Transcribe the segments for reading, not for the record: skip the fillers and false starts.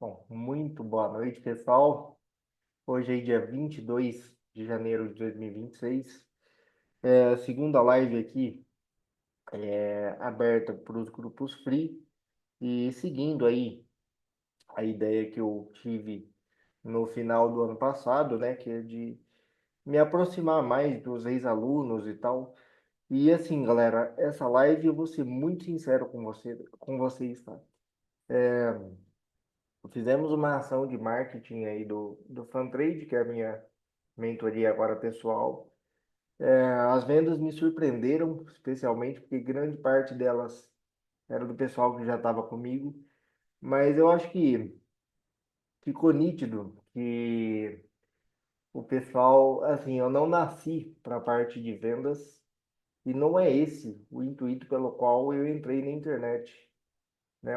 Bom, muito boa noite, pessoal. Hoje é dia 22 de janeiro de 2026. É a segunda live aqui aberta para os grupos free e seguindo aí a ideia que eu tive no final do ano passado, né, que é de me aproximar mais dos ex-alunos e tal. E assim, galera, essa live eu vou ser muito sincero com vocês, tá? Fizemos uma ação de marketing aí do FunTrade, que é a minha mentoria agora pessoal. As vendas me surpreenderam, especialmente porque grande parte delas era do pessoal que já estava comigo, mas eu acho que ficou nítido que o pessoal, assim, eu não nasci para a parte de vendas e não é esse o intuito pelo qual eu entrei na internet, né?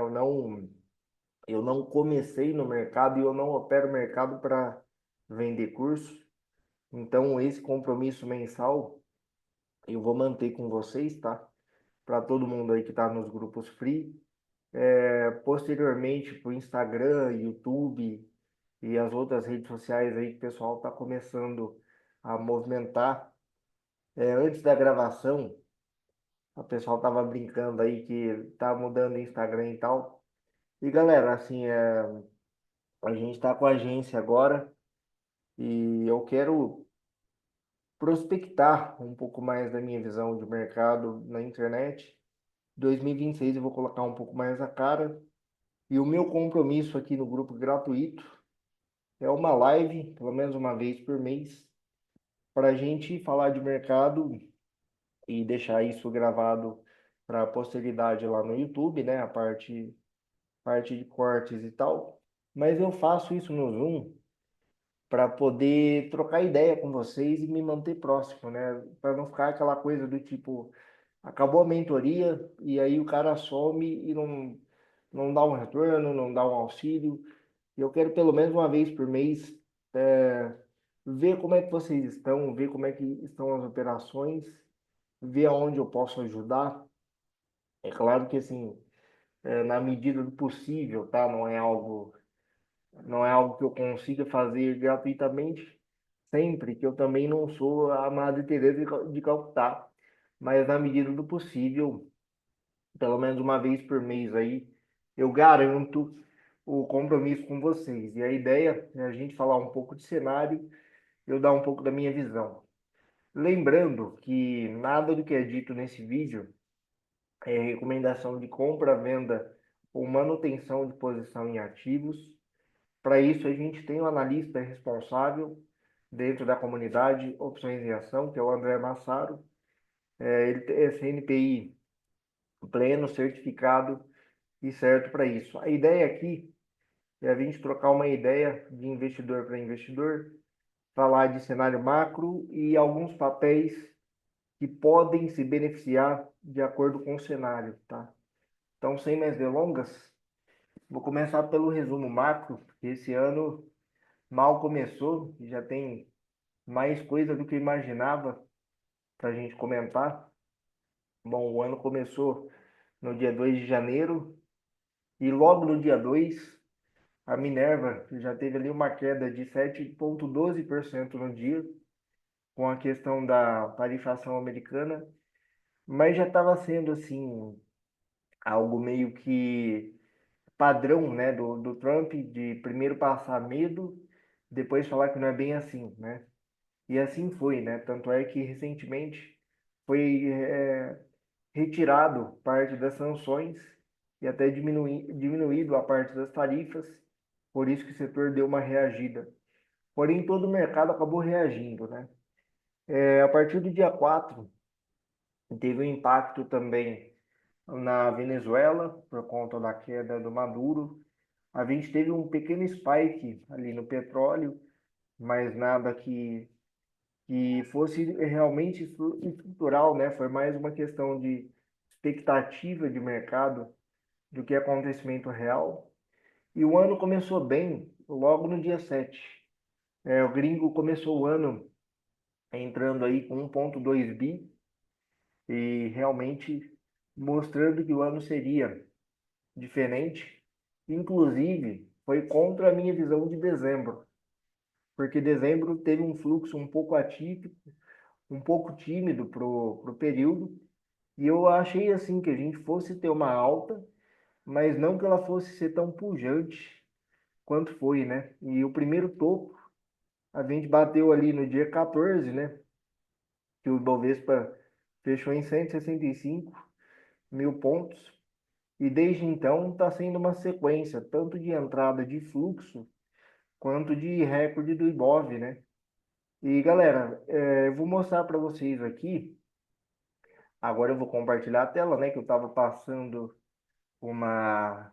Eu não comecei no mercado e eu não opero mercado para vender curso. Então, esse compromisso mensal eu vou manter com vocês, tá? Para todo mundo aí que está nos grupos free. Posteriormente, para o Instagram, YouTube e as outras redes sociais aí que o pessoal está começando a movimentar. Antes da gravação, o pessoal tava brincando aí que tá mudando o Instagram e tal. E galera, assim, a gente está com a agência agora e eu quero prospectar um pouco mais da minha visão de mercado na internet. 2026 eu vou colocar um pouco mais a cara. E o meu compromisso aqui no grupo gratuito é uma live, pelo menos uma vez por mês, para a gente falar de mercado e deixar isso gravado para a posteridade lá no YouTube, né? A parte de cortes e tal. Mas eu faço isso no Zoom para poder trocar ideia com vocês e me manter próximo, né? Para não ficar aquela coisa do tipo, acabou a mentoria e aí o cara some e não dá um retorno, não dá um auxílio. Eu quero pelo menos uma vez por mês é, ver como é que vocês estão, ver como é que estão as operações, ver aonde eu posso ajudar. É claro que assim, na medida do possível, tá? Não é algo que eu consiga fazer gratuitamente sempre, que eu também não sou a Madre Teresa de Calcutá, mas na medida do possível, pelo menos uma vez por mês aí, eu garanto o compromisso com vocês. E a ideia é a gente falar um pouco de cenário, eu dar um pouco da minha visão. Lembrando que nada do que é dito nesse vídeo é recomendação de compra, venda ou manutenção de posição em ativos. Para isso, a gente tem um analista responsável dentro da comunidade Opções em Ação, que é o André Massaro. Ele é CNPI pleno, certificado e certo para isso. A ideia aqui é a gente trocar uma ideia de investidor para investidor, falar de cenário macro e alguns papéis que podem se beneficiar de acordo com o cenário, tá? Então, sem mais delongas, vou começar pelo resumo macro, porque esse ano mal começou e já tem mais coisa do que eu imaginava para a gente comentar. Bom, o ano começou no dia 2 de janeiro e logo no dia 2 a Minerva já teve ali uma queda de 7,12% no dia, com a questão da tarifação americana, mas já estava sendo assim algo meio que padrão, né, do Trump de primeiro passar medo, depois falar que não é bem assim, né? E assim foi, né? Tanto é que recentemente foi retirado parte das sanções e até diminuído a parte das tarifas, por isso que o setor deu uma reagida. Porém, todo o mercado acabou reagindo, né? A partir do dia 4 teve um impacto também na Venezuela, por conta da queda do Maduro. A gente teve um pequeno spike ali no petróleo, mas nada que fosse realmente estrutural, né? Foi mais uma questão de expectativa de mercado do que acontecimento real. E o ano começou bem logo no dia 7. O gringo começou o ano entrando aí com 1,2 bi e realmente mostrando que o ano seria diferente. Inclusive, foi contra a minha visão de dezembro, porque dezembro teve um fluxo um pouco atípico, um pouco tímido pro período, e eu achei assim que a gente fosse ter uma alta, mas não que ela fosse ser tão pujante quanto foi, né? E o primeiro topo a gente bateu ali no dia 14, né? Que o Ibovespa fechou em 165 mil pontos. E desde então está sendo uma sequência, tanto de entrada de fluxo, quanto de recorde do Ibov, né? E galera, eu vou mostrar para vocês aqui. Agora eu vou compartilhar a tela, né? Que eu estava passando uma,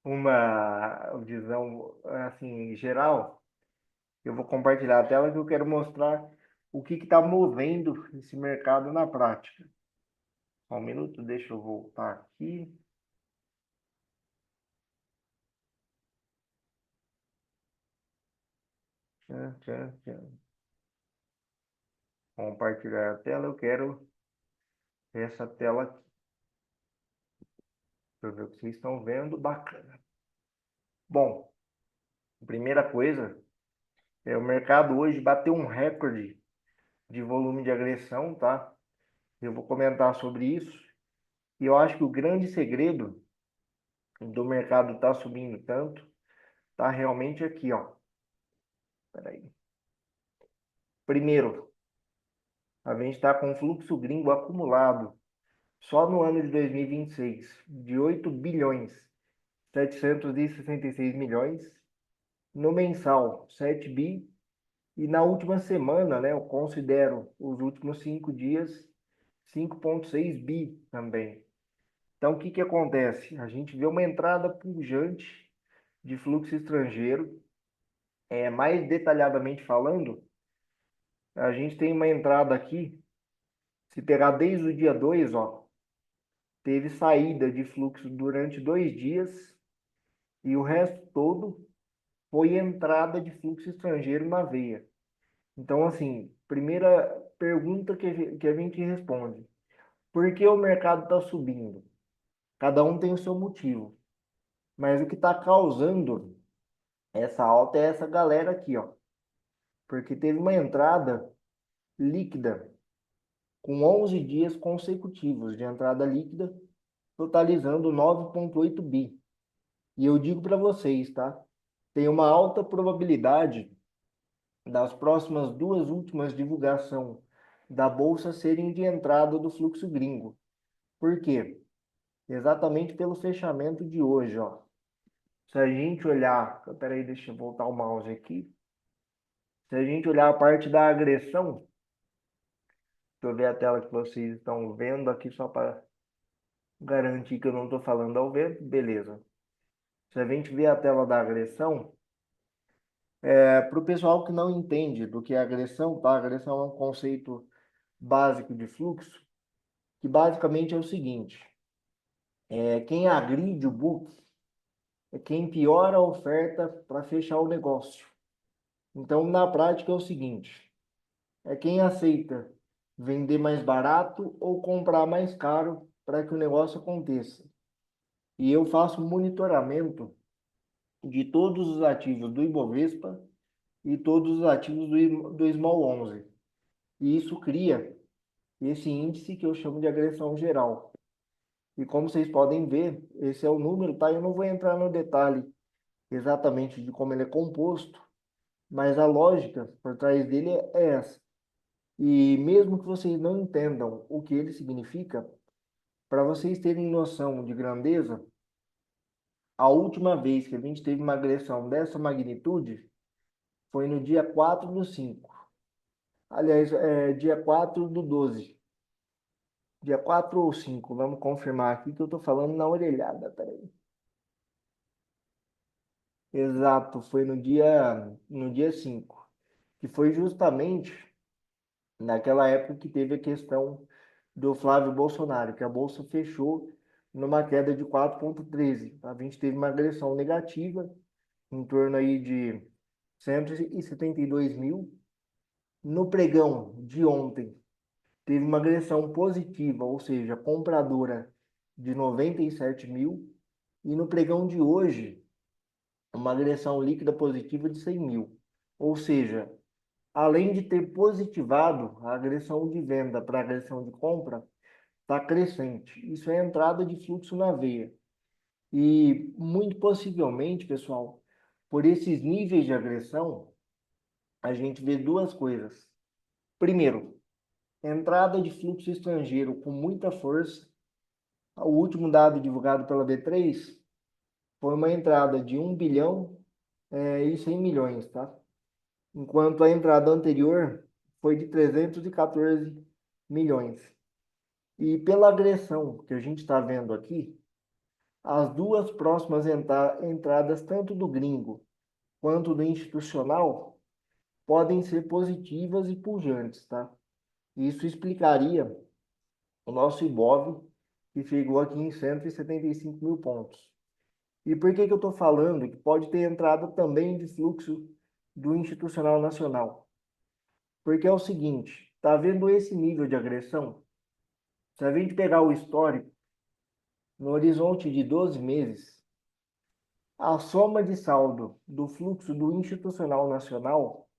uma visão assim geral. Eu vou compartilhar a tela que eu quero mostrar o que está movendo esse mercado na prática. Só um minuto, deixa eu voltar aqui. Tchan, tchan, tchan. Compartilhar a tela, eu quero essa tela aqui. Deixa eu ver o que vocês estão vendo. Bacana. Bom, primeira coisa, o mercado hoje bateu um recorde de volume de agressão, tá? Eu vou comentar sobre isso. E eu acho que o grande segredo do mercado estar subindo tanto tá realmente aqui, ó. Peraí. Primeiro, a gente está com um fluxo gringo acumulado só no ano de 2026 de 8 bilhões 766 milhões, no mensal 7 bi, e na última semana, né, eu considero os últimos 5 dias 5,6 bi também. Então, o que que acontece? A gente vê uma entrada pujante de fluxo estrangeiro. Mais detalhadamente falando, a gente tem uma entrada aqui, se pegar desde o dia 2, ó, teve saída de fluxo durante 2 dias e o resto todo foi entrada de fluxo estrangeiro na veia. Então, assim, primeira pergunta que a gente responde: por que o mercado está subindo? Cada um tem o seu motivo, mas o que está causando essa alta é essa galera aqui, ó, porque teve uma entrada líquida com 11 dias consecutivos de entrada líquida, totalizando 9,8 bi. E eu digo para vocês, tá? Tem uma alta probabilidade das próximas duas últimas divulgação da bolsa serem de entrada do fluxo gringo. Por quê? Exatamente pelo fechamento de hoje, ó. Se a gente olhar, peraí, deixa eu voltar o mouse aqui. Se a gente olhar a parte da agressão, deixa eu ver a tela que vocês estão vendo aqui só para garantir que eu não estou falando ao vento, beleza. Se a gente ver a tela da agressão, para o pessoal que não entende do que é agressão, tá? Agressão é um conceito básico de fluxo, que basicamente é o seguinte: quem agride o book é quem piora a oferta para fechar o negócio. Então, na prática é o seguinte: é quem aceita vender mais barato ou comprar mais caro para que o negócio aconteça. E eu faço monitoramento de todos os ativos do Ibovespa e todos os ativos do Small 11. E isso cria esse índice que eu chamo de agressão geral. E como vocês podem ver, esse é o número, tá? Eu não vou entrar no detalhe exatamente de como ele é composto, mas a lógica por trás dele é essa. E mesmo que vocês não entendam o que ele significa, para vocês terem noção de grandeza, a última vez que a gente teve uma agressão dessa magnitude foi no dia 4/5. Aliás, dia 4/12. Dia 4 ou 5, vamos confirmar aqui que eu estou falando na orelhada, peraí. Exato, foi no dia 5, que foi justamente naquela época que teve a questão do Flávio Bolsonaro, que a bolsa fechou numa queda de 4,13. A gente teve uma agressão negativa em torno aí de 172 mil. No pregão de ontem, teve uma agressão positiva, ou seja, compradora de 97 mil. E no pregão de hoje, uma agressão líquida positiva de 100 mil. Ou seja, além de ter positivado, a agressão de venda para a agressão de compra está crescente. Isso é entrada de fluxo na veia. E muito possivelmente, pessoal, por esses níveis de agressão, a gente vê duas coisas. Primeiro, entrada de fluxo estrangeiro com muita força. O último dado divulgado pela B3 foi uma entrada de 1 bilhão e 100 milhões, tá? Enquanto a entrada anterior foi de 314 milhões. E pela agressão que a gente está vendo aqui, as duas próximas entradas, tanto do gringo quanto do institucional, podem ser positivas e pujantes, tá? Isso explicaria o nosso Ibov, que chegou aqui em 175 mil pontos. E por que que eu estou falando que pode ter entrada também de fluxo do institucional nacional? Porque é o seguinte, tá vendo esse nível de agressão? Se a gente pegar o histórico, no horizonte de 12 meses, a soma de saldo do fluxo do institucional nacional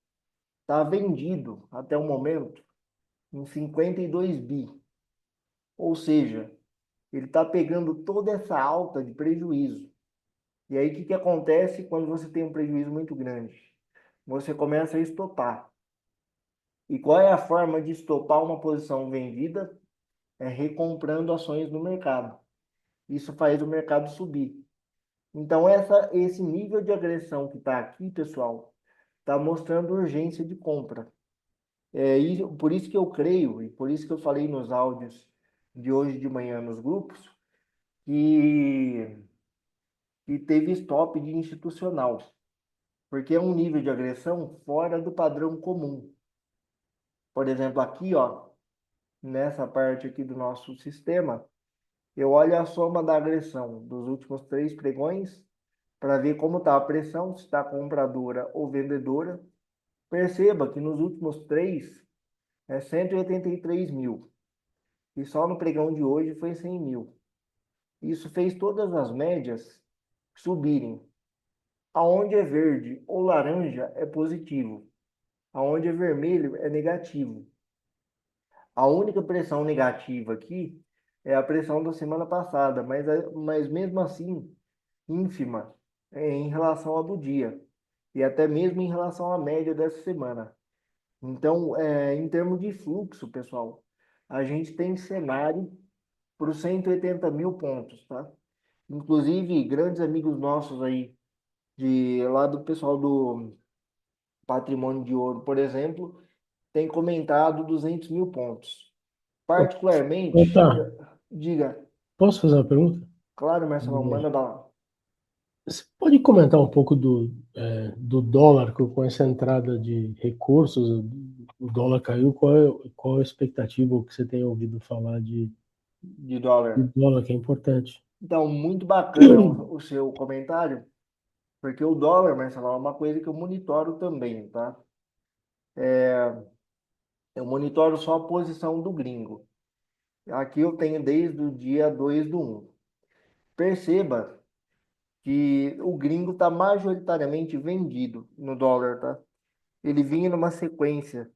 está vendido até o momento em 52 bi. Ou seja, ele está pegando toda essa alta de prejuízo. E aí, o que que acontece quando você tem um prejuízo muito grande? Você começa a estopar. E qual é a forma de estopar uma posição vendida? É recomprando ações no mercado. Isso faz o mercado subir. Então, esse nível de agressão que está aqui, pessoal, está mostrando urgência de compra. Por isso que eu creio, e por isso que eu falei nos áudios de hoje de manhã nos grupos, que, que teve stop de institucional, porque é um nível de agressão fora do padrão comum. Por exemplo, aqui, ó, nessa parte aqui do nosso sistema, eu olho a soma da agressão dos últimos 3 pregões para ver como está a pressão, se está compradora ou vendedora. Perceba que nos últimos três é 183 mil. E só no pregão de hoje foi 100 mil. Isso fez todas as médias subirem. Aonde é verde ou laranja é positivo. Aonde é vermelho é negativo. A única pressão negativa aqui é a pressão da semana passada, mas mesmo assim ínfima em relação à do dia e até mesmo em relação à média dessa semana. Então, em termos de fluxo, pessoal, a gente tem cenário para os 180 mil pontos, tá? Inclusive, grandes amigos nossos aí, lá do pessoal do Patrimônio de Ouro, por exemplo, tem comentado 200 mil pontos. Particularmente, Tá, diga, posso fazer uma pergunta? claro, Marcelo, É, manda bala. Você pode comentar um pouco do dólar com essa entrada de recursos? O dólar caiu, qual é a expectativa que você tem ouvido falar De de dólar. dólar, que é importante? Então, muito bacana o seu comentário, porque o dólar, Marcelo, é uma coisa que eu monitoro também, tá? Eu monitoro só a posição do gringo. Aqui eu tenho desde o dia 2/1. Perceba que o gringo está majoritariamente vendido no dólar, tá? Ele vinha numa sequência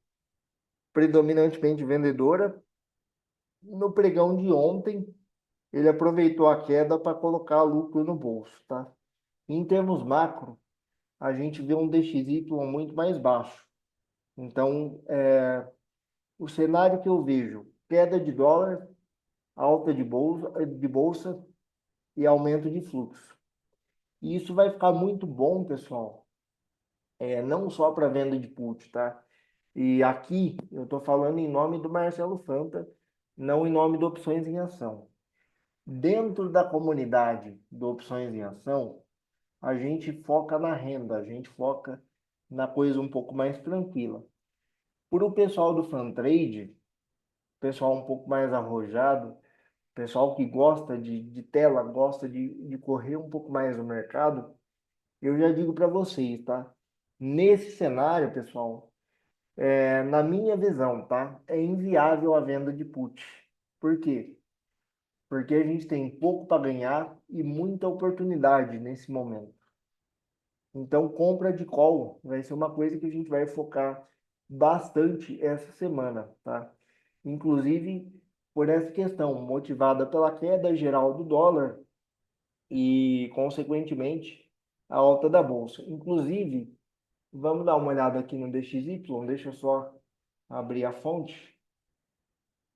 predominantemente vendedora. No pregão de ontem, ele aproveitou a queda para colocar lucro no bolso, tá? Em termos macro, a gente vê um DXY muito mais baixo. Então, o cenário que eu vejo, queda de dólar, alta de bolsa e aumento de fluxo. E isso vai ficar muito bom, pessoal, não só para venda de put, tá? E aqui eu estou falando em nome do Marcelo Fanta, não em nome do Opções em Ação. Dentro da comunidade do Opções em Ação, a gente foca na renda, a gente foca na coisa um pouco mais tranquila. Por o pessoal do fan trade, pessoal um pouco mais arrojado, pessoal que gosta de tela, gosta de correr um pouco mais no mercado, eu já digo para vocês, tá? Nesse cenário, pessoal, na minha visão, tá? É inviável a venda de put. Por quê? Porque a gente tem pouco para ganhar e muita oportunidade nesse momento. Então, compra de call vai ser uma coisa que a gente vai focar bastante essa semana, tá? Inclusive, por essa questão, motivada pela queda geral do dólar e, consequentemente, a alta da bolsa. Inclusive, vamos dar uma olhada aqui no DXY, deixa eu só abrir a fonte.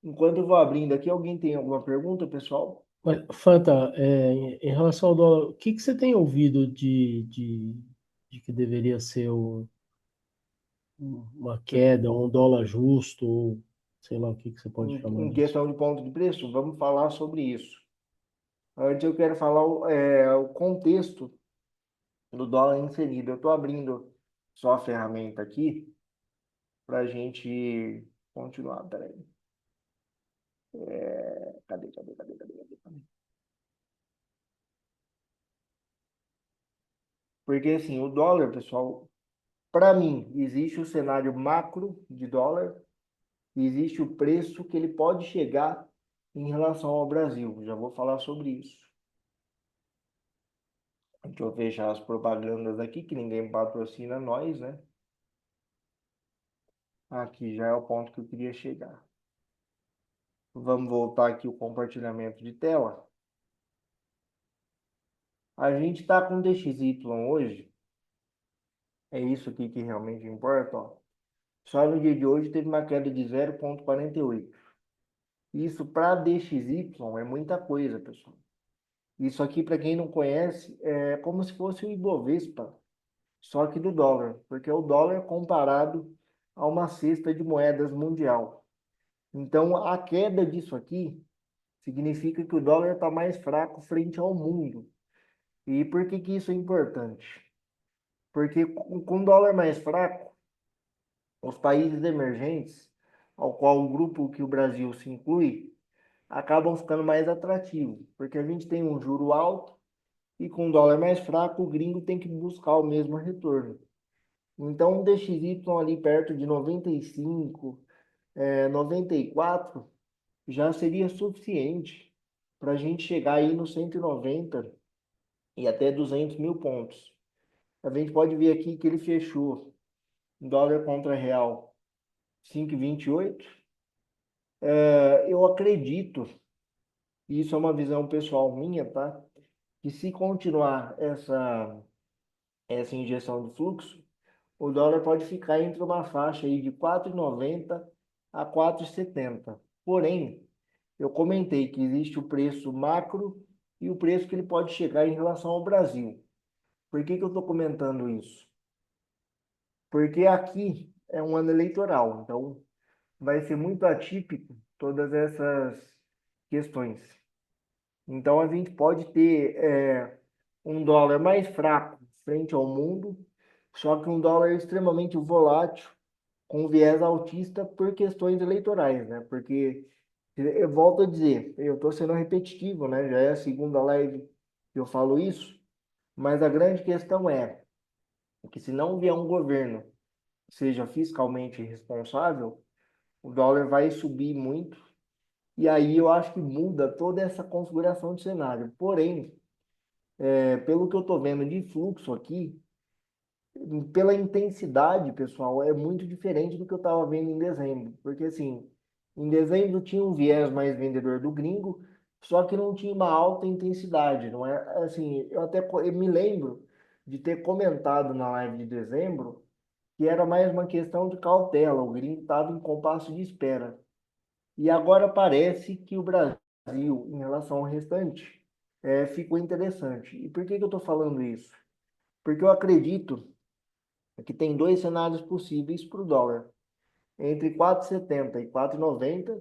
Enquanto eu vou abrindo aqui, alguém tem alguma pergunta, pessoal? Mas, Fanta, em relação ao dólar, o que que você tem ouvido de que deveria ser uma queda, um dólar justo, ou sei lá o que que você pode chamar Em disso? questão de ponto de preço, vamos falar sobre isso. Antes eu quero falar o contexto do dólar inserido. Eu estou abrindo só a ferramenta aqui para a gente continuar. Peraí. Cadê? Porque assim, o dólar, pessoal, para mim, existe o cenário macro de dólar e existe o preço que ele pode chegar em relação ao Brasil. Já vou falar sobre isso. Deixa eu fechar as propagandas aqui, que ninguém patrocina nós, né? Aqui já é o ponto que eu queria chegar. Vamos voltar aqui o compartilhamento de tela. A gente está com DXY hoje, é isso aqui que realmente importa, ó. Só no dia de hoje teve uma queda de 0,48. Isso para DXY é muita coisa, pessoal. Isso aqui, para quem não conhece, é como se fosse o Ibovespa, só que do dólar, porque é o dólar comparado a uma cesta de moedas mundial. Então, a queda disso aqui significa que o dólar está mais fraco frente ao mundo. E por que que isso é importante? Porque com o dólar mais fraco, os países emergentes, ao qual o grupo que o Brasil se inclui, acabam ficando mais atrativos, porque a gente tem um juro alto e com o dólar mais fraco, o gringo tem que buscar o mesmo retorno. Então, um DXY ali perto de 95, 94, já seria suficiente para a gente chegar aí no 190 e até 200 mil pontos. A gente pode ver aqui que ele fechou dólar contra real 5,28. Eu acredito, e isso é uma visão pessoal minha, tá? Que se continuar essa injeção de fluxo, o dólar pode ficar entre uma faixa aí de 4,90 a 4,70. Porém, eu comentei que existe o preço macro e o preço que ele pode chegar em relação ao Brasil. Por que que eu estou comentando isso? Porque aqui é um ano eleitoral, então vai ser muito atípico todas essas questões. Então a gente pode ter um dólar mais fraco frente ao mundo, só que um dólar extremamente volátil, com viés altista por questões eleitorais, né? Porque eu volto a dizer, eu estou sendo repetitivo, né? Já é a segunda live que eu falo isso, mas a grande questão é que se não vier um governo que seja fiscalmente responsável, o dólar vai subir muito. E aí eu acho que muda toda essa configuração de cenário. Porém, pelo que eu estou vendo de fluxo aqui, pela intensidade, pessoal, é muito diferente do que eu estava vendo em dezembro. Porque assim, em dezembro tinha um viés mais vendedor do gringo, só que não tinha uma alta intensidade. Não é assim, eu me lembro de ter comentado na live de dezembro que era mais uma questão de cautela. O gringo estava em compasso de espera. E agora parece que o Brasil, em relação ao restante, ficou interessante. E por que que eu estou falando isso? Porque eu acredito que tem dois cenários possíveis para o dólar. Entre 4,70 e 4,90,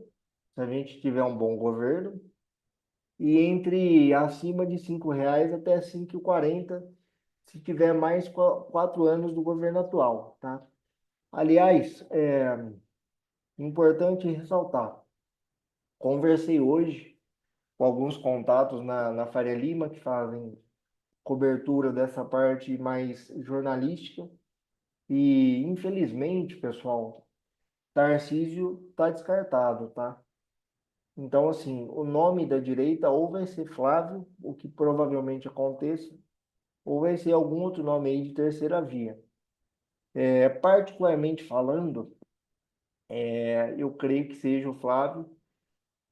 se a gente tiver um bom governo, e entre acima de R$ 5 até 5,40, se tiver mais 4 anos do governo atual, tá? Aliás, é importante ressaltar, conversei hoje com alguns contatos na Faria Lima, que fazem cobertura dessa parte mais jornalística. E, infelizmente, pessoal, Tarcísio está descartado, tá? Então, assim, o nome da direita ou vai ser Flávio, o que provavelmente aconteça, ou vai ser algum outro nome aí de terceira via. Particularmente falando, eu creio que seja o Flávio.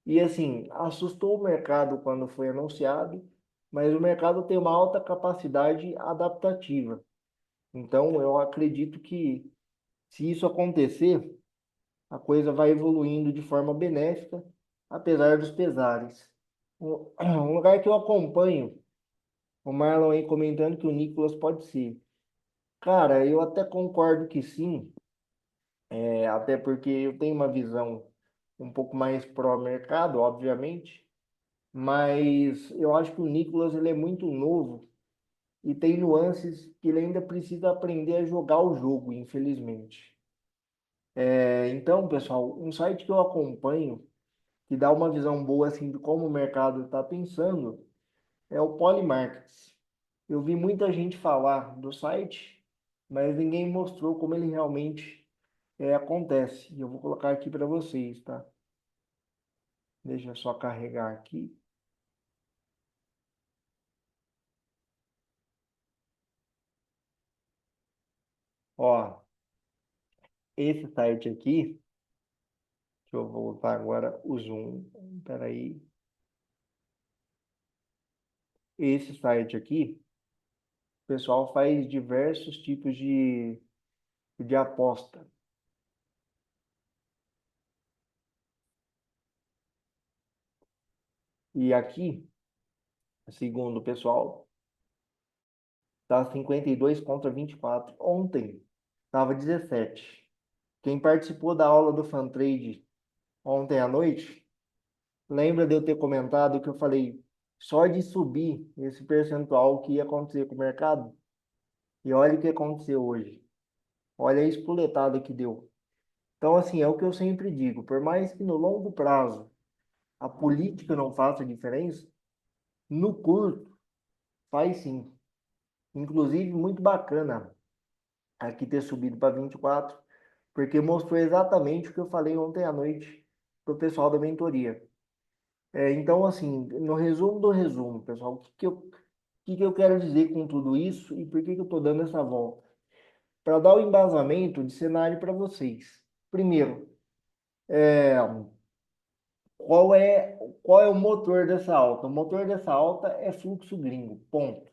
E assim, assustou o mercado quando foi anunciado, mas o mercado tem uma alta capacidade adaptativa. Então, eu acredito que se isso acontecer, a coisa vai evoluindo de forma benéfica, apesar dos pesares. Um lugar que eu acompanho, o Marlon aí comentando que o Nicolas pode ser. Cara, eu até concordo que sim, até porque eu tenho uma visão um pouco mais pró-mercado, obviamente, mas eu acho que o Nicolas ele é muito novo e tem nuances que ele ainda precisa aprender a jogar o jogo, infelizmente. Então, pessoal, um site que eu acompanho, que dá uma visão boa assim de como o mercado está pensando, é o Polymarkets. Eu vi muita gente falar do site, mas ninguém mostrou como ele realmente acontece. E eu vou colocar aqui para vocês, tá? Deixa eu só carregar aqui. Ó, esse site aqui, deixa eu voltar agora o zoom. Peraí. Esse site aqui, o pessoal faz diversos tipos de aposta. E aqui, segundo o pessoal, tá 52 contra 24. Ontem tava 17. Quem participou da aula do Fantrade ontem à noite, lembra de eu ter comentado que eu falei só de subir esse percentual que ia acontecer com o mercado? E olha o que aconteceu hoje. Olha a espoletada que deu. Então, assim, é o que eu sempre digo, por mais que no longo prazo a política não faça diferença, no curto faz sim. Inclusive, muito bacana aqui ter subido para 24, porque mostrou exatamente o que eu falei ontem à noite para o pessoal da mentoria. Então, assim, no resumo do resumo, pessoal, o que que eu quero dizer com tudo isso e por que que eu estou dando essa volta? Para dar o embasamento de cenário para vocês. Primeiro, é, qual é o motor dessa alta? O motor dessa alta é fluxo gringo, ponto.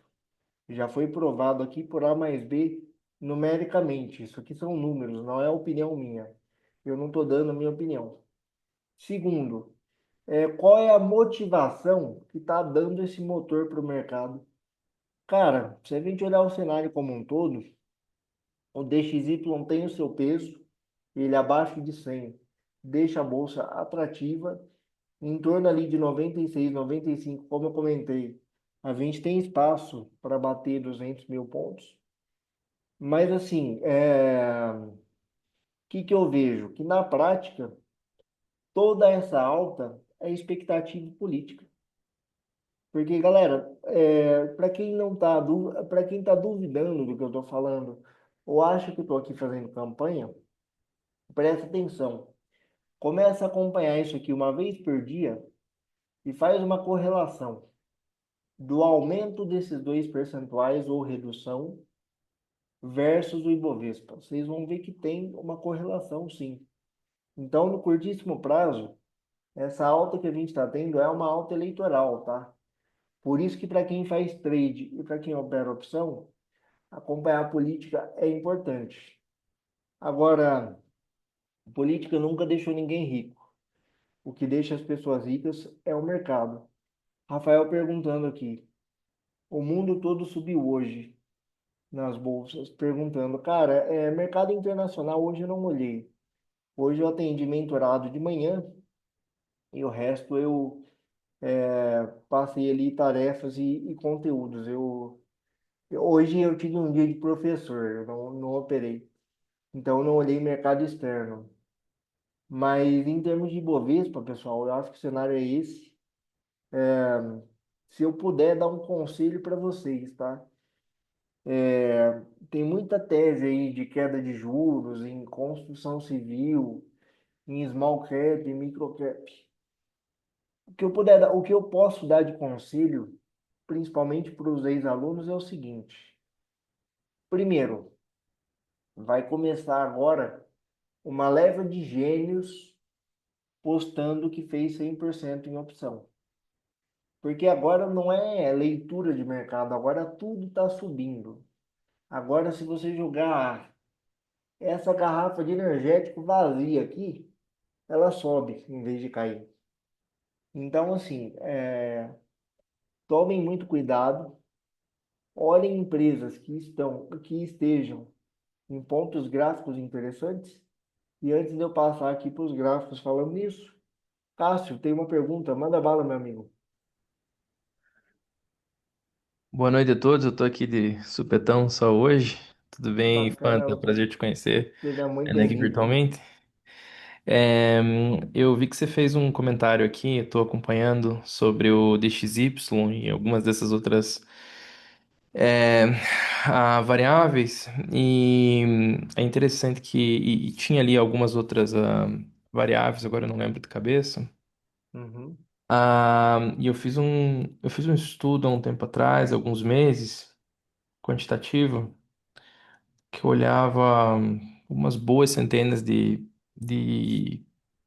Já foi provado aqui por A mais B numericamente. Isso aqui são números, não é opinião minha. Eu não estou dando a minha opinião. Segundo, qual é a motivação que está dando esse motor para o mercado? Cara, se a gente olhar o cenário como um todo, o DXY tem o seu peso, ele abaixo de 100 deixa a bolsa atrativa, em torno ali de 96, 95, como eu comentei. A gente tem espaço para bater 200 mil pontos. Mas assim, que eu vejo? Que na prática, toda essa alta é expectativa política. Porque, galera, para quem não tá, para quem está duvidando do que eu estou falando, ou acha que eu estou aqui fazendo campanha, presta atenção. Começa a acompanhar isso aqui uma vez por dia e faz uma correlação do aumento desses dois percentuais ou redução versus o Ibovespa. Vocês vão ver que tem uma correlação, sim. Então, no curtíssimo prazo, essa alta que a gente está tendo é uma alta eleitoral, tá? Por isso que para quem faz trade e para quem opera opção, acompanhar a política é importante. Agora, política nunca deixou ninguém rico. O que deixa as pessoas ricas é o mercado. Rafael perguntando aqui, o mundo todo subiu hoje nas bolsas, perguntando, cara, mercado internacional hoje eu não olhei. Hoje eu atendi mentorado de manhã e o resto eu passei ali tarefas e conteúdos. Hoje eu tive um dia de professor, eu não operei. Então eu não olhei mercado externo. Mas em termos de Ibovespa, pessoal, eu acho que o cenário é esse. Se eu puder dar um conselho para vocês, tá? Tem muita tese aí de queda de juros em construção civil, em small cap, em micro cap. O que eu posso dar de conselho principalmente para os ex-alunos, é o seguinte: primeiro, vai começar agora uma leva de gênios postando que fez 100% em opção. Porque agora não é leitura de mercado, agora tudo está subindo. Agora, se você jogar essa garrafa de energético vazia aqui, ela sobe em vez de cair. Então, assim, tomem muito cuidado, olhem empresas que estejam em pontos gráficos interessantes. E antes de eu passar aqui para os gráficos falando nisso, Cássio, tem uma pergunta, manda bala, meu amigo. Boa noite a todos, eu tô aqui de supetão só hoje. Tudo bem, Fanta? Bacana, Prazer te conhecer, seja muito ainda aqui bem-vindo. virtualmente. Eu vi que você fez um comentário aqui, eu tô acompanhando sobre o DXY e algumas dessas outras é, variáveis, e é interessante que e tinha ali algumas outras variáveis, agora eu não lembro de cabeça. Uhum, E eu fiz um estudo há um tempo atrás, alguns meses, quantitativo, que eu olhava umas boas centenas de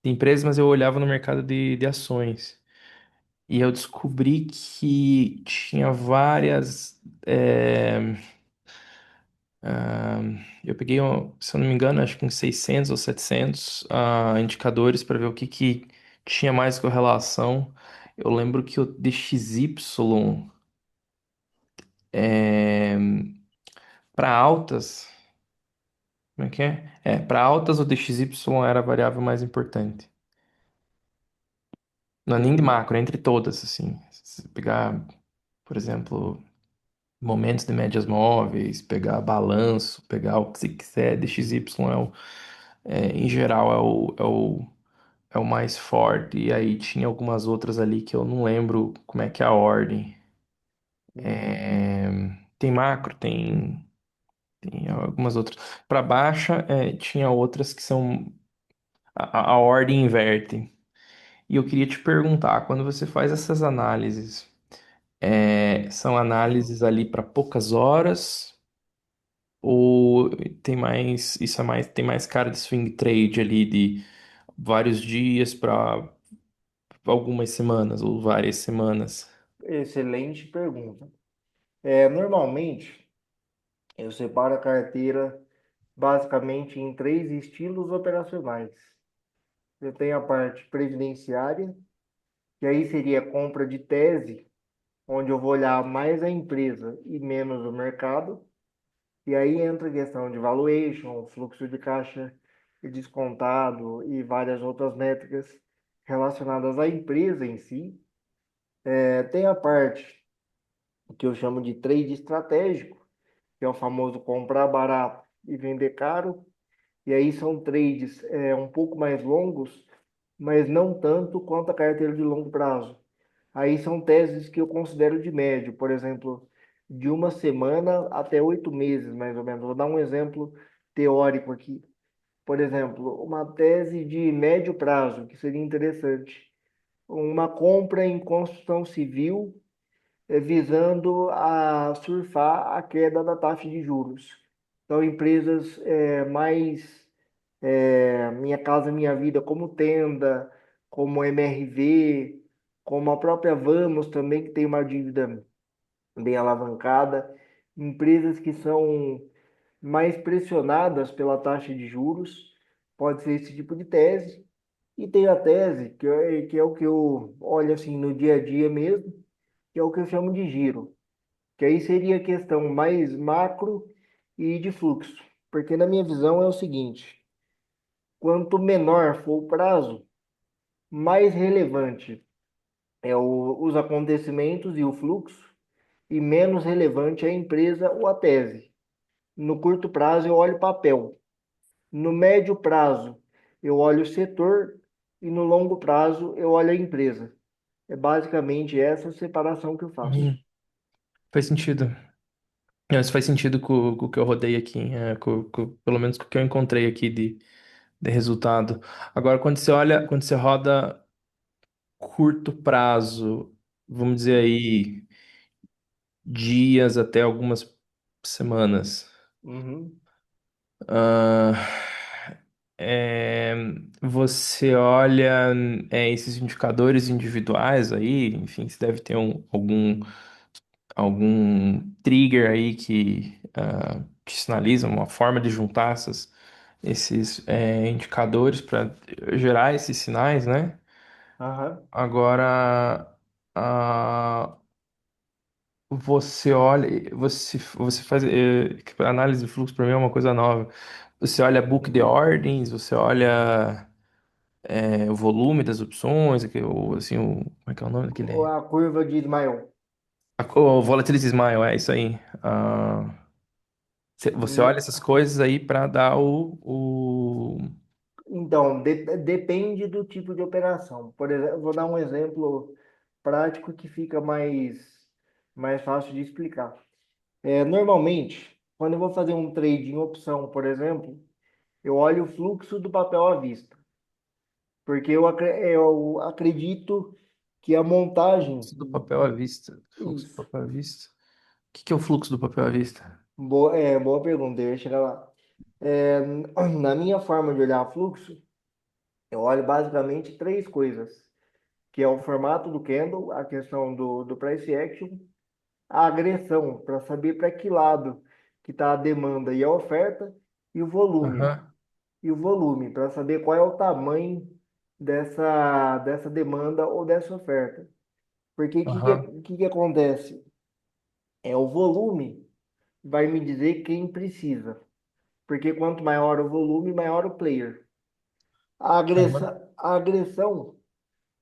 empresas, mas eu olhava no mercado de ações. E eu descobri que tinha várias. Eu peguei, se eu não me engano, acho que uns 600 ou 700 indicadores para ver o que tinha mais correlação. Eu lembro que o DXY, para altas. Como é que é? Para altas o DXY era a variável mais importante. Não é nem de entendi. macro, é entre todas, assim. Se você pegar, por exemplo, momentos de médias móveis, pegar balanço, pegar o que você quiser, DXY em geral, é o mais forte. E aí tinha algumas outras ali que eu não lembro como é que é a ordem. Uhum. É, tem macro, tem algumas outras. Para baixa, tinha outras que são. A ordem inverte. E eu queria te perguntar, quando você faz essas análises, são análises ali para poucas horas ou tem mais cara de swing trade ali de vários dias para algumas semanas ou várias semanas? Excelente pergunta. Normalmente, eu separo a carteira basicamente em três estilos operacionais. Eu tenho a parte previdenciária, que aí seria a compra de tese, onde eu vou olhar mais a empresa e menos o mercado. E aí entra a questão de valuation, fluxo de caixa e descontado e várias outras métricas relacionadas à empresa em si. Tem a parte que eu chamo de trade estratégico, que é o famoso comprar barato e vender caro. E aí são trades um pouco mais longos, mas não tanto quanto a carteira de longo prazo. Aí são teses que eu considero de médio, por exemplo, de uma semana até 8 meses, mais ou menos. Vou dar um exemplo teórico aqui. Por exemplo, uma tese de médio prazo, que seria interessante. Uma compra em construção civil visando a surfar a queda da taxa de juros. Então, empresas mais Minha Casa Minha Vida, como Tenda, como MRV, como a própria Vamos também, que tem uma dívida bem alavancada, empresas que são mais pressionadas pela taxa de juros, pode ser esse tipo de tese. E tem a tese, que é o que eu olho assim no dia a dia mesmo, que é o que eu chamo de giro, que aí seria a questão mais macro e de fluxo. Porque na minha visão é o seguinte: quanto menor for o prazo, mais relevante os acontecimentos e o fluxo, e menos relevante a empresa ou a tese. No curto prazo, eu olho papel. No médio prazo, eu olho o setor. E no longo prazo, eu olho a empresa. É basicamente essa separação que eu faço. Uhum. Faz sentido. Não, isso faz sentido com o que eu rodei aqui, pelo menos com o que eu encontrei aqui de resultado. Agora, quando você roda curto prazo, vamos dizer aí. dias até algumas semanas. Uhum. Ah, é, você olha esses indicadores individuais aí, enfim, você deve ter algum trigger aí que sinaliza uma forma de juntar esses indicadores para gerar esses sinais, né? Aham. Agora, ah, você olha, você faz análise de fluxo para mim é uma coisa nova. Você olha book de Uhum. ordens, você olha o volume das opções, ou assim, como é que é o nome daquele? A curva de Ismael. O Volatility Smile, é isso aí. Você olha Hum, essas coisas aí para dar Então, depende do tipo de operação. Por exemplo, vou dar um exemplo prático que fica mais fácil de explicar. Normalmente, quando eu vou fazer um trade em opção, por exemplo, eu olho o fluxo do papel à vista, porque eu acredito que a montagem. fluxo do papel à vista. Fluxo do Isso. papel à vista. O que que é o fluxo do papel à vista? Boa pergunta, eu ia chegar lá. É, na minha forma de olhar fluxo, eu olho basicamente três coisas, que é o formato do candle, a questão do price action, a agressão, para saber para que lado que está a demanda e a oferta, e o volume. Aham, E o volume, para saber qual é o tamanho dessa demanda ou dessa oferta. Porque aham, o que que acontece? O volume vai me dizer quem precisa. Porque quanto maior o volume, maior o player. aham, A agressão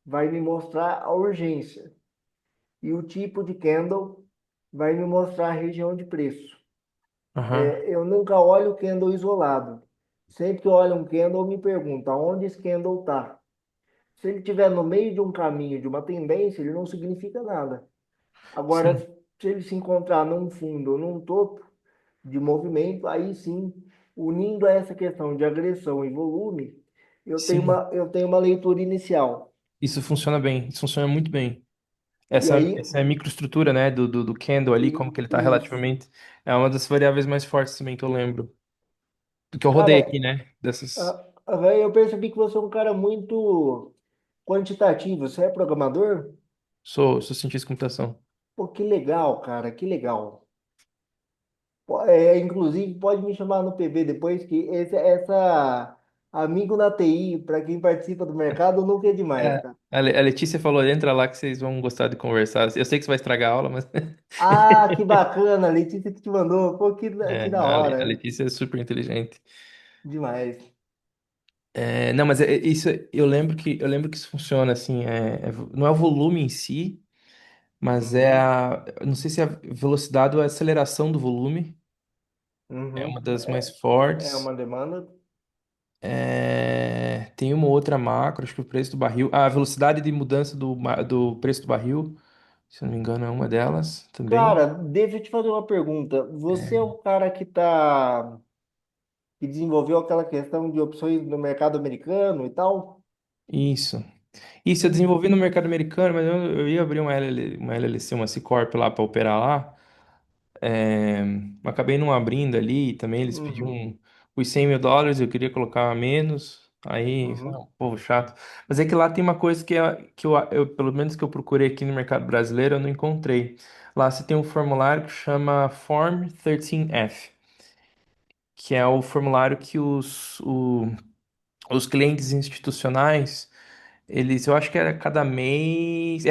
vai me mostrar a urgência. E o tipo de candle vai me mostrar a região de preço. aham. Eu nunca olho o candle isolado. Sempre que eu olho um candle, eu me pergunto aonde esse candle está. Se ele estiver no meio de um caminho, de uma tendência, ele não significa nada. Agora, Sim, se ele se encontrar num fundo ou num topo de movimento, aí sim, unindo a essa questão de agressão e volume, sim. eu tenho uma leitura inicial. Isso funciona bem, isso funciona muito bem. E aí, Essa é a microestrutura, né, do candle ali, como que ele tá isso. relativamente. É uma das variáveis mais fortes também que eu lembro. Do que eu rodei Cara, aqui, né? Dessas. eu percebi que você é um cara muito quantitativo. Você é programador? Sou cientista de computação. Pô, que legal, cara, que legal. Inclusive, pode me chamar no PV depois, que essa amigo na TI, para quem participa do mercado, nunca é demais, É. cara. A Letícia falou, entra lá que vocês vão gostar de conversar. Eu sei que você vai estragar a aula, mas Ah, que bacana, Letícia que te mandou. Pô, que da a hora. Letícia é super inteligente. Demais. Não, mas isso eu lembro que isso funciona assim, não é o volume em si, mas Uhum, eu não sei se é a velocidade ou a aceleração do volume é uhum. uma das mais É fortes. uma demanda. Tem uma outra macro, acho que o preço do barril, a velocidade de mudança do preço do barril, se eu não me engano, é uma delas também. Cara, deixa eu te fazer uma pergunta. Você é o cara que desenvolveu aquela questão de opções no mercado americano e tal? Isso. Isso eu Hum, desenvolvi no mercado americano, mas eu ia abrir uma LLC, uma C Corp lá para operar lá. É, acabei não abrindo ali, também eles pediam Uhum, os US$ 100.000, eu queria colocar menos, aí, uhum, um povo chato. Mas é que lá tem uma coisa que pelo menos que eu procurei aqui no mercado brasileiro, eu não encontrei. Lá você tem um formulário que chama Form 13F, que é o formulário que os clientes institucionais, eu acho que era cada mês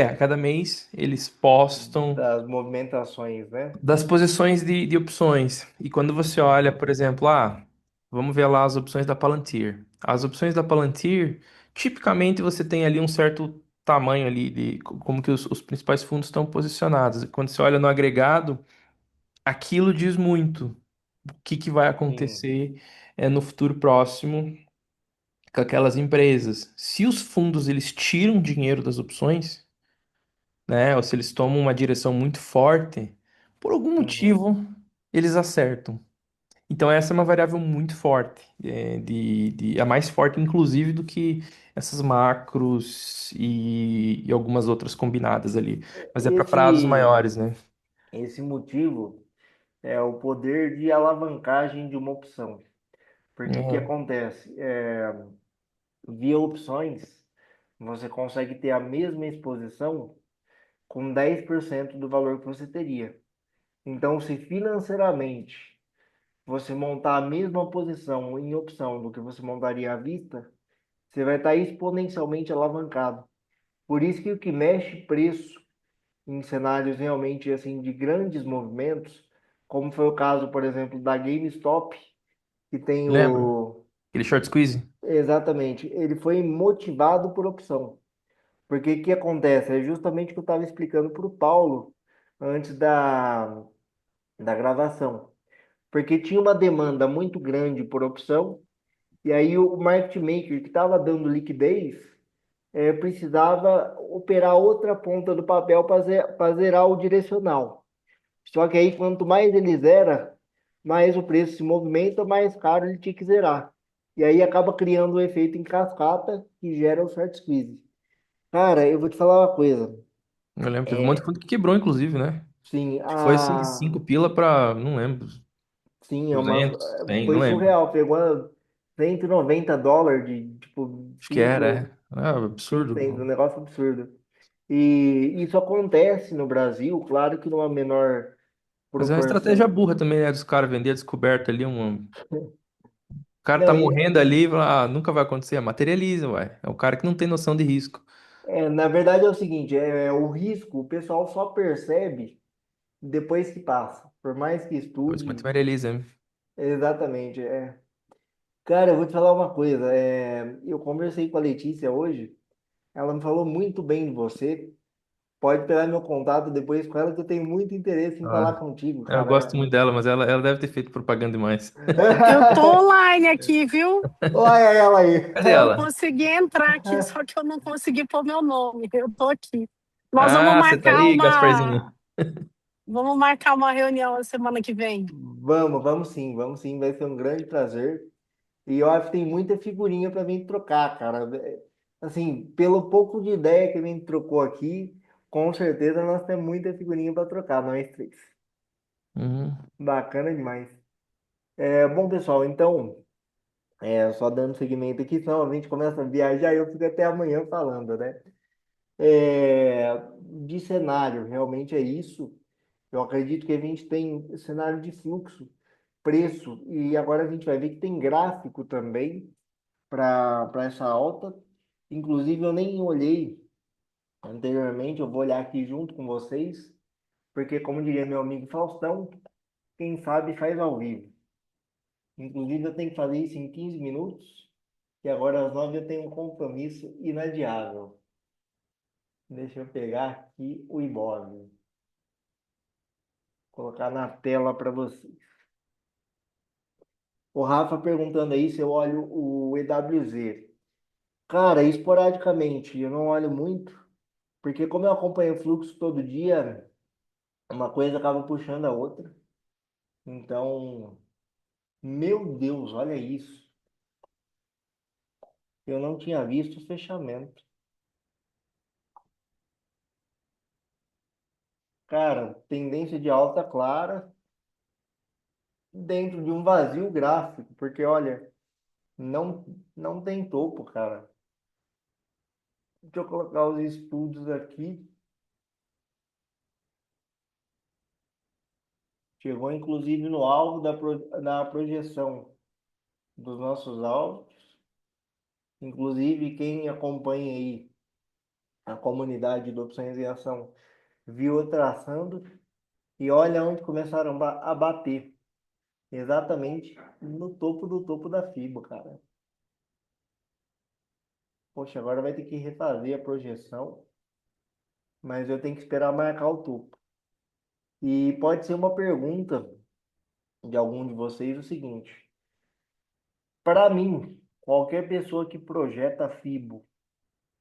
eles postam das movimentações, né? das posições de opções. E quando você olha, Uhum, por exemplo, vamos ver lá as opções da Palantir. As opções da Palantir, tipicamente você tem ali um certo tamanho ali de como que os principais fundos estão posicionados. E quando você olha no agregado, aquilo diz muito o que vai sim. acontecer no futuro próximo com aquelas empresas. Se os fundos eles tiram dinheiro das opções, né, ou se eles tomam uma direção muito forte, por algum Uhum. motivo eles acertam. Então essa é uma variável muito forte, a mais forte inclusive do que essas macros e algumas outras combinadas ali. Mas é para prazos Esse, maiores, né? Esse motivo é o poder de alavancagem de uma opção. Porque o que Uhum. acontece? Via opções, você consegue ter a mesma exposição com 10% do valor que você teria. Então, se financeiramente você montar a mesma posição em opção do que você montaria à vista, você vai estar exponencialmente alavancado. Por isso que o que mexe preço em cenários realmente assim de grandes movimentos, como foi o caso, por exemplo, da GameStop, que tem Lembra? o Aquele short squeeze? exatamente, ele foi motivado por opção. Porque o que acontece? É justamente o que eu estava explicando para o Paulo antes da gravação. Porque tinha uma demanda muito grande por opção, e aí o market maker que estava dando liquidez precisava operar outra ponta do papel para zerar o direcional. Só que aí, quanto mais ele zera, mais o preço se movimenta, mais caro ele tinha que zerar. E aí acaba criando um efeito em cascata que gera o short squeeze. Cara, eu vou te falar uma coisa. Eu lembro, teve um monte de É, fundo que quebrou, inclusive, né? sim, Acho que foi assim, 5 pila pra, não lembro, sim, 200, 100, não foi lembro. surreal. Pegou US$ 190 de, tipo, Acho que era, 5 é. Ah, absurdo. um negócio absurdo. E isso acontece no Brasil, claro que numa menor Mas é uma estratégia proporção. burra também, né? Dos caras vender a descoberta ali. O cara Não, tá morrendo ali, e fala, ah, nunca vai acontecer. Materializa, uai. É o cara que não tem noção de risco. na verdade é o seguinte, o risco o pessoal só percebe depois que passa. Por mais que Por isso que estude, materializa, hein? exatamente. Cara, eu vou te falar uma coisa. Eu conversei com a Letícia hoje, ela me falou muito bem de você. Pode pegar meu contato depois com ela, que eu tenho muito interesse em falar Ah, contigo, eu gosto cara. muito dela, mas ela deve ter feito propaganda demais. Eu tô online aqui, viu? Olha ela aí. Cadê Eu ela? consegui entrar aqui, só que eu não consegui pôr meu nome. Eu tô aqui. Nós Ah, você tá aí, Gasparzinho? vamos marcar uma reunião a semana que vem. Vamos sim, vai ser um grande prazer. E eu acho que tem muita figurinha para vir trocar, cara. Assim, pelo pouco de ideia que a gente trocou aqui, com certeza nós temos muita figurinha para trocar, nós três. Uhum. Bacana demais. Bom, pessoal, então, só dando seguimento aqui, senão a gente começa a viajar e eu fico até amanhã falando, né? De cenário, realmente é isso. Eu acredito que a gente tem cenário de fluxo, preço, e agora a gente vai ver que tem gráfico também para essa alta. Inclusive, eu nem olhei anteriormente, eu vou olhar aqui junto com vocês, porque, como diria meu amigo Faustão, quem sabe faz ao vivo. Inclusive, eu tenho que fazer isso em 15 minutos, que agora às 9 eu tenho um compromisso inadiável. Deixa eu pegar aqui o Ibov, colocar na tela para vocês. O Rafa perguntando aí se eu olho o EWZ. Cara, esporadicamente, eu não olho muito, porque como eu acompanho o fluxo todo dia, uma coisa acaba puxando a outra. Então, meu Deus, olha isso. Eu não tinha visto o fechamento. Cara, tendência de alta clara dentro de um vazio gráfico, porque olha, não tem topo, cara. Deixa eu colocar os estudos aqui. Chegou inclusive no alvo da projeção dos nossos alvos. Inclusive, quem acompanha aí a comunidade de opções em ação viu eu traçando e olha onde começaram a bater. Exatamente no topo do topo da FIBA, cara. Poxa, agora vai ter que refazer a projeção, mas eu tenho que esperar marcar o topo. E pode ser uma pergunta de algum de vocês o seguinte: para mim, qualquer pessoa que projeta FIBO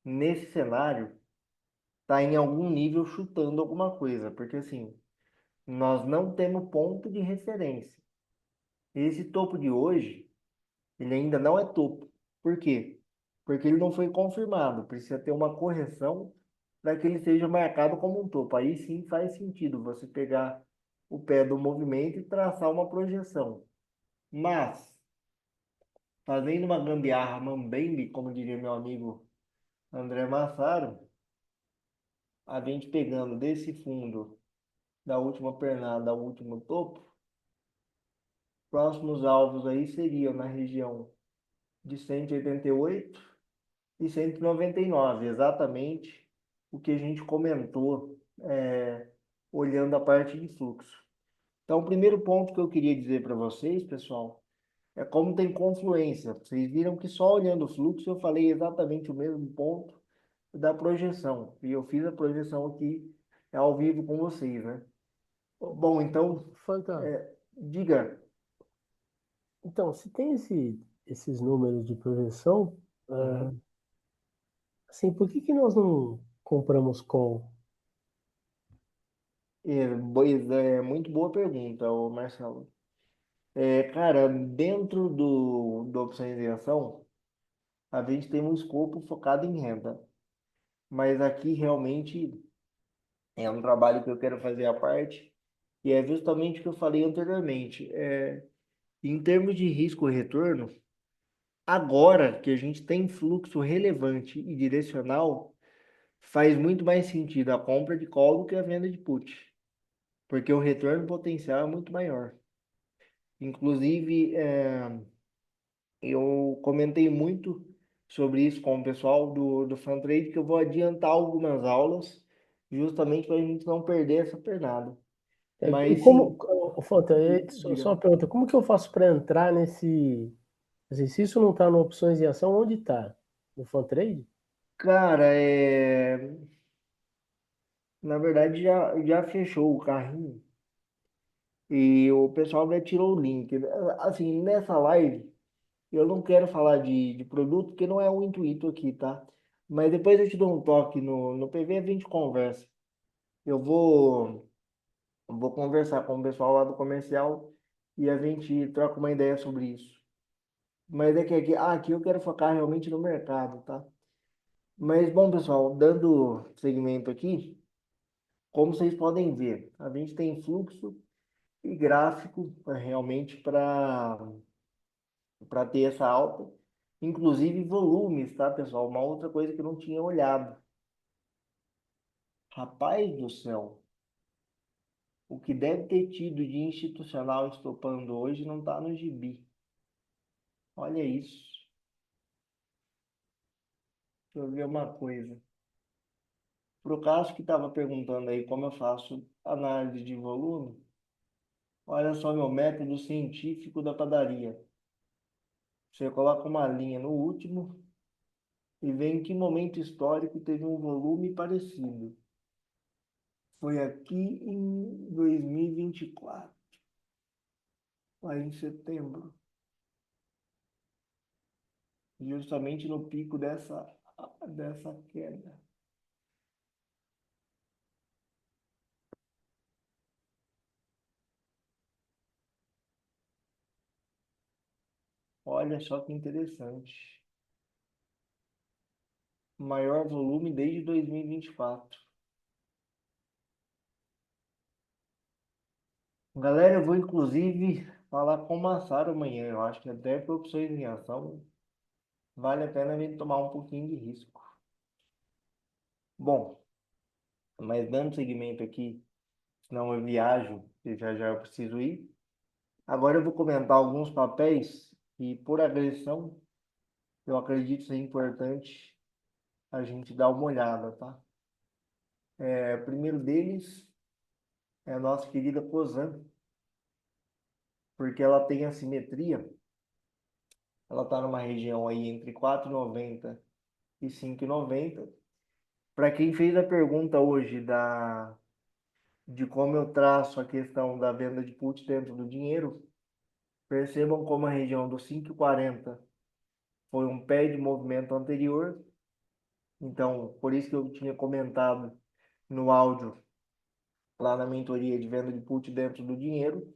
nesse cenário está em algum nível chutando alguma coisa, porque assim, nós não temos ponto de referência. Esse topo de hoje, ele ainda não é topo. Por quê? Porque ele não foi confirmado. Precisa ter uma correção para que ele seja marcado como um topo. Aí sim faz sentido você pegar o pé do movimento e traçar uma projeção. Mas, fazendo uma gambiarra mambembe, como diria meu amigo André Massaro, a gente pegando desse fundo da última pernada ao último topo, próximos alvos aí seriam na região de 188 e 199, exatamente o que a gente comentou, olhando a parte de fluxo. Então, o primeiro ponto que eu queria dizer para vocês, pessoal, é como tem confluência. Vocês viram que só olhando o fluxo eu falei exatamente o mesmo ponto da projeção. E eu fiz a projeção aqui ao vivo com vocês, né? Bom, então, Fanta, diga. então, se tem esses números de projeção, Uhum. assim, por que que nós não compramos call? Pois é, muito boa pergunta, ô Marcelo. Cara, dentro do opções de ação, a gente tem um escopo focado em renda. Mas aqui realmente é um trabalho que eu quero fazer à parte, e é justamente o que eu falei anteriormente. Em termos de risco-retorno, agora que a gente tem fluxo relevante e direcional, faz muito mais sentido a compra de call do que a venda de put, porque o retorno potencial é muito maior. Inclusive, eu comentei muito sobre isso com o pessoal do Fantrade, que eu vou adiantar algumas aulas, justamente para a gente não perder essa pernada. E Mas como, sim, ô, Fanta, só diga. uma pergunta, como que eu faço para entrar nesse, assim, se isso não está no opções de ação, onde está? No Fantrade? Cara, na verdade já fechou o carrinho e o pessoal já tirou o link. Assim, nessa live, eu não quero falar de produto, porque não é o intuito aqui, tá? Mas depois eu te dou um toque no PV e a gente conversa. Eu vou conversar com o pessoal lá do comercial e a gente troca uma ideia sobre isso. Mas é que aqui eu quero focar realmente no mercado, tá? Mas, bom, pessoal, dando segmento aqui, como vocês podem ver, a gente tem fluxo e gráfico realmente para ter essa alta, inclusive volumes, tá, pessoal? Uma outra coisa que eu não tinha olhado. Rapaz do céu, o que deve ter tido de institucional estopando hoje não está no gibi. Olha isso. Deixa eu ver uma coisa. Pro caso que estava perguntando aí como eu faço análise de volume, olha só meu método científico da padaria. Você coloca uma linha no último e vê em que momento histórico teve um volume parecido. Foi aqui em 2024, lá em setembro, justamente no pico dessa queda. Olha só que interessante. Maior volume desde 2024. Galera, eu vou inclusive falar com o Massaro amanhã. Eu acho que até por opções em ação vale a pena a gente tomar um pouquinho de risco. Bom, mas dando seguimento aqui, senão eu viajo e já eu preciso ir. Agora eu vou comentar alguns papéis que, por agressão, eu acredito ser importante a gente dar uma olhada, tá? O primeiro deles é a nossa querida Cosan, porque ela tem assimetria. Ela está numa região aí entre 4,90 e 5,90. Para quem fez a pergunta hoje de como eu traço a questão da venda de put dentro do dinheiro, percebam como a região dos 5,40 foi um pé de movimento anterior. Então, por isso que eu tinha comentado no áudio lá na mentoria de venda de put dentro do dinheiro,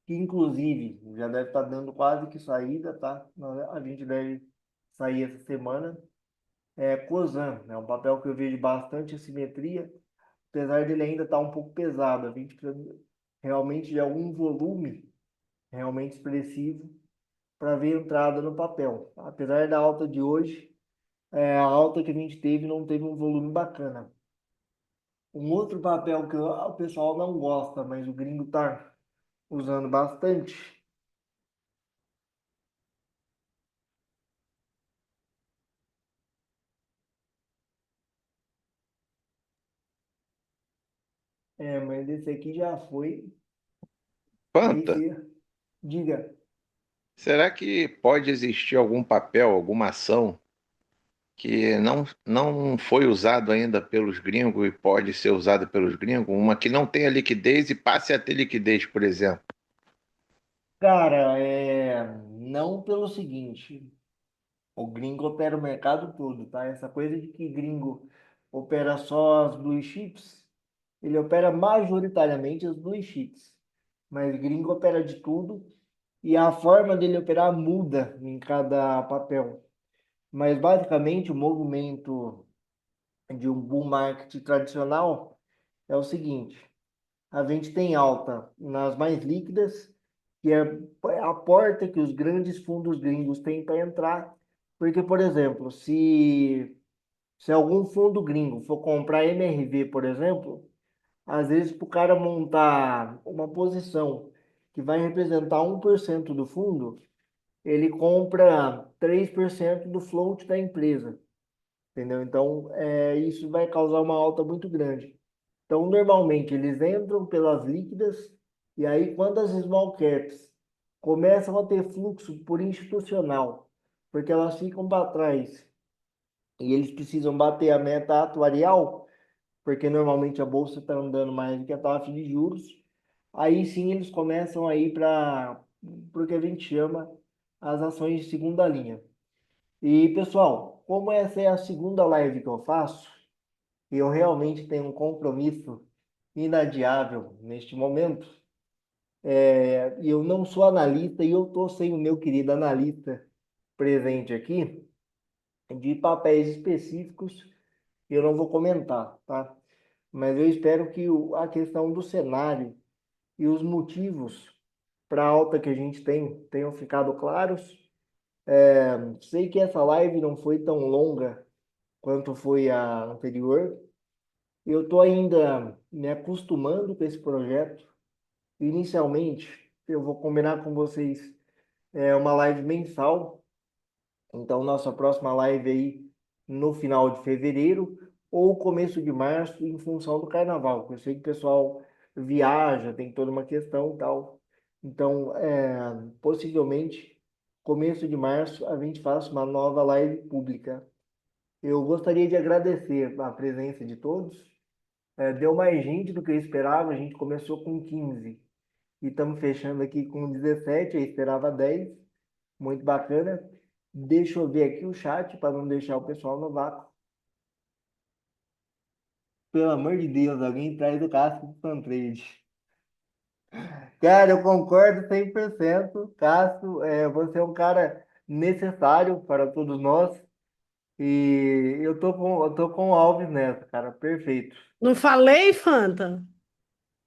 que inclusive já deve estar dando quase que saída, tá? A gente deve sair essa semana. Cosan, é um papel que eu vejo bastante assimetria, apesar dele ainda estar um pouco pesado. A gente precisa realmente de algum volume realmente expressivo para ver entrada no papel. Apesar da alta de hoje, a alta que a gente teve não teve um volume bacana. Um outro papel que o pessoal não gosta, mas o gringo tá usando bastante, mas esse aqui já foi. Fanta, Esse, diga. será que pode existir algum papel, alguma ação que não foi usado ainda pelos gringos e pode ser usado pelos gringos? Uma que não tenha liquidez e passe a ter liquidez, por exemplo. Cara, não pelo seguinte, o gringo opera o mercado todo, tá? Essa coisa de que gringo opera só as blue chips, ele opera majoritariamente as blue chips, mas gringo opera de tudo e a forma dele operar muda em cada papel. Mas basicamente o movimento de um bull market tradicional é o seguinte: a gente tem alta nas mais líquidas, que é a porta que os grandes fundos gringos têm para entrar. Porque, por exemplo, se algum fundo gringo for comprar MRV, por exemplo, às vezes para o cara montar uma posição que vai representar 1% do fundo, ele compra 3% do float da empresa, entendeu? Então, isso vai causar uma alta muito grande. Então, normalmente, eles entram pelas líquidas, e aí, quando as small caps começam a ter fluxo por institucional, porque elas ficam para trás e eles precisam bater a meta atuarial, porque normalmente a bolsa está andando mais do que a taxa de juros, aí sim eles começam a ir para o que a gente chama as ações de segunda linha. E, pessoal, como essa é a segunda live que eu faço, e eu realmente tenho um compromisso inadiável neste momento. E eu não sou analista e eu estou sem o meu querido analista presente aqui de papéis específicos eu não vou comentar, tá? Mas eu espero que a questão do cenário e os motivos para a alta que a gente tem tenham ficado claros. Sei que essa live não foi tão longa quanto foi a anterior. Eu estou ainda me acostumando com esse projeto. Inicialmente, eu vou combinar com vocês uma live mensal. Então, nossa próxima live aí no final de fevereiro ou começo de março, em função do carnaval. Eu sei que o pessoal viaja, tem toda uma questão e tal. Então, possivelmente, começo de março, a gente faça uma nova live pública. Eu gostaria de agradecer a presença de todos. Deu mais gente do que eu esperava. A gente começou com 15 e estamos fechando aqui com 17. Eu esperava 10. Muito bacana. Deixa eu ver aqui o chat para não deixar o pessoal no vácuo. Pelo amor de Deus, alguém traz o casco do Suntrade. Cara, eu concordo 100%. Cássio, você é um cara necessário para todos nós. E eu tô com o Alves nessa, cara. Perfeito. Não falei, Fanta?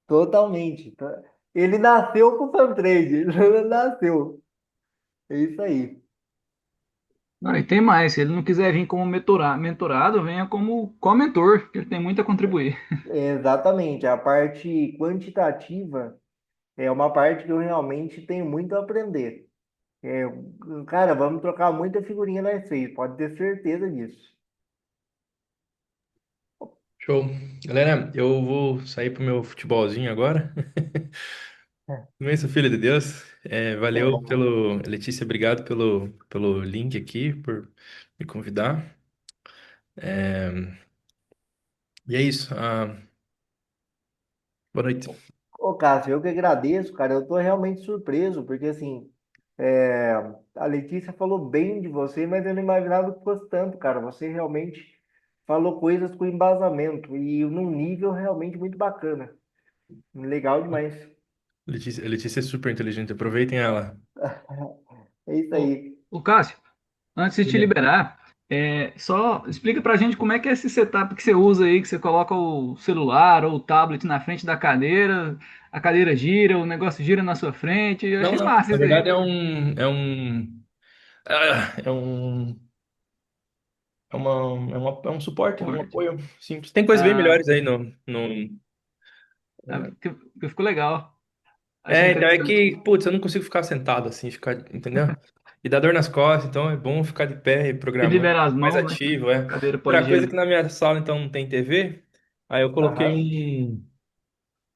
Totalmente. Ele nasceu com o Suntrade. Ele nasceu. É isso aí. Não, e tem mais, se ele não quiser vir como mentorado, venha como comentor, que ele tem muito a contribuir. Exatamente. A parte quantitativa é uma parte que eu realmente tenho muito a aprender. É, cara, vamos trocar muita figurinha nós três, pode ter certeza disso. Show. Galera, eu vou sair pro meu futebolzinho agora. Não é isso, filho de Deus. Valeu Então, pelo. Letícia, obrigado pelo link aqui, por me convidar. É, E é isso. Boa noite. ô Cássio, eu que agradeço, cara. Eu tô realmente surpreso, porque assim, é, a Letícia falou bem de você, mas eu não imaginava que fosse tanto, cara. Você realmente falou coisas com embasamento e num nível realmente muito bacana. Legal demais. Letícia é super inteligente, aproveitem ela. É isso Ô, aí. ô Cássio, antes de te Diga. liberar, Só explica pra gente como é que é esse setup que você usa aí, que você coloca o celular ou o tablet na frente da cadeira, a cadeira gira, o negócio gira na sua frente. Eu Não, achei não. massa Na isso aí. verdade é um suporte, é um Forte. apoio simples. Tem coisas bem Ah, melhores aí no... que ficou legal. Achei Então é interessante. que, putz, eu não consigo ficar sentado assim, ficar, entendeu? E dá dor nas costas, então é bom ficar de pé e E programando, libera as mais mãos, né? ativo, é. A cadeira pode Outra coisa girar. que na minha sala então não tem TV, aí eu coloquei Aham.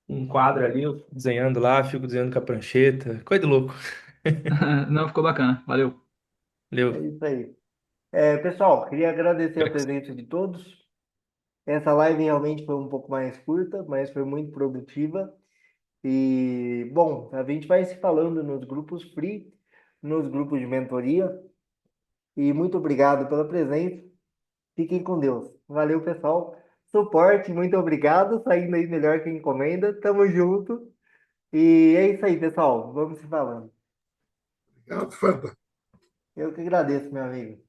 um quadro ali, eu desenhando lá, fico desenhando com a prancheta, coisa de louco. Não, ficou bacana. Valeu. É Valeu. isso aí. Pessoal, queria agradecer a presença de todos. Essa live realmente foi um pouco mais curta, mas foi muito produtiva. E, bom, a gente vai se falando nos grupos free, nos grupos de mentoria. E muito obrigado pela presença. Fiquem com Deus. Valeu, pessoal. Suporte, muito obrigado. Saindo aí melhor que encomenda. Tamo junto. E é isso aí, pessoal. Vamos se falando. Obrigado, Fanta. Eu que agradeço, meu amigo.